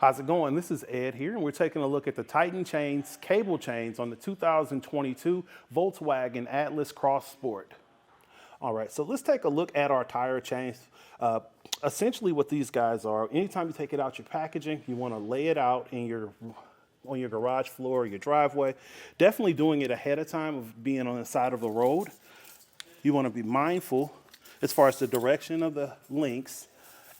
How's it going? This is Ed here, and we're taking a look at the Titan chains, cable chains on the 2022 Volkswagen Atlas Cross Sport. All right, so let's take a look at our tire chains. Essentially what these guys are, anytime you take it out your packaging, you want to lay it out on your garage floor or your driveway. Definitely doing it ahead of time of being on the side of the road. You want to be mindful as far as the direction of the links.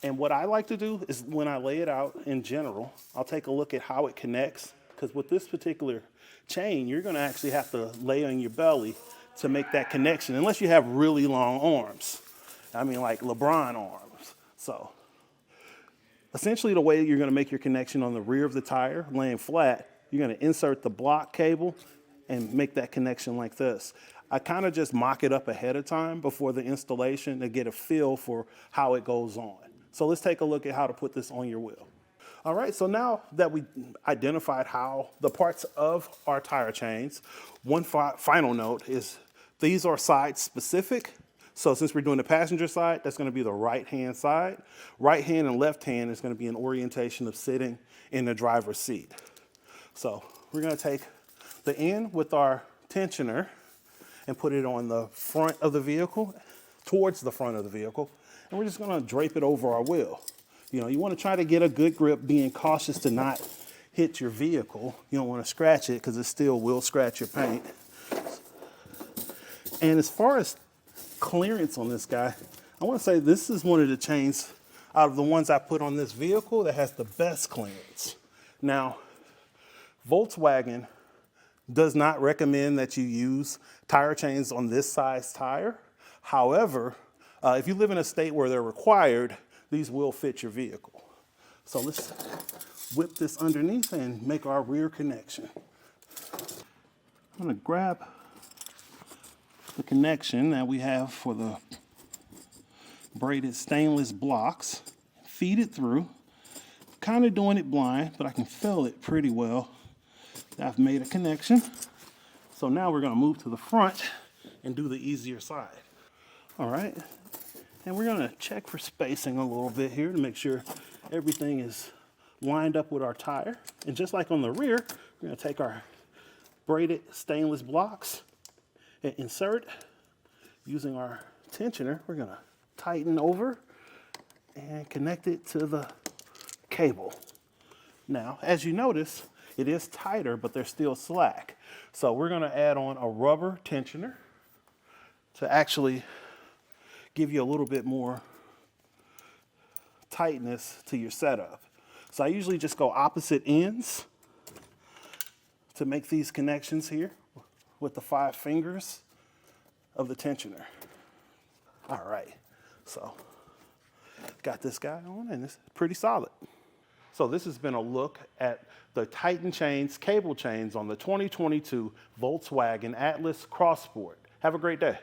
And what I like to do is when I lay it out in general, I'll take a look at how it connects. Because with this particular chain, you're going to actually have to lay on your belly to make that connection, unless you have really long arms. I mean, like LeBron arms. So essentially the way you're going to make your connection on the rear of the tire, laying flat, you're going to insert the block cable and make that connection like this. I kind of just mock it up ahead of time before the installation to get a feel for how it goes on. So let's take a look at how to put this on your wheel. All right, so now that we identified how the parts of our tire chains, one final note is these are side specific. So since we're doing the passenger side, that's going to be the right-hand side. Right hand and left hand is going to be an orientation of sitting in the driver's seat. So we're going to take the end with our tensioner and put it on the front of the vehicle, towards the front of the vehicle. And we're just going to drape it over our wheel. You know, you want to try to get a good grip, being cautious to not hit your vehicle. You don't want to scratch it because it still will scratch your paint. And as far as clearance on this guy, I want to say this is one of the chains out of the ones I put on this vehicle that has the best clearance. Now, Volkswagen does not recommend that you use tire chains on this size tire. However, if you live in a state where they're required, these will fit your vehicle. So let's whip this underneath and make our rear connection. I'm going to grab the connection that we have for the braided stainless blocks, feed it through. Kind of doing it blind, but I can feel it pretty well. I've made a connection. So now we're going to move to the front and do the easier side. All right. And we're going to check for spacing a little bit here to make sure everything is lined up with our tire. And just like on the rear, we're going to take our braided stainless blocks and insert using our tensioner. We're going to tighten over and connect it to the cable. Now, as you notice, it is tighter, but there's still slack. So we're going to add on a rubber tensioner to actually give you a little bit more tightness to your setup. So I usually just go opposite ends to make these connections here with the 5 fingers of the tensioner. All right, so got this guy on and it's pretty solid. So this has been a look at the Titan chains, cable chains on the 2022 Volkswagen Atlas Cross Sport. Have a great day.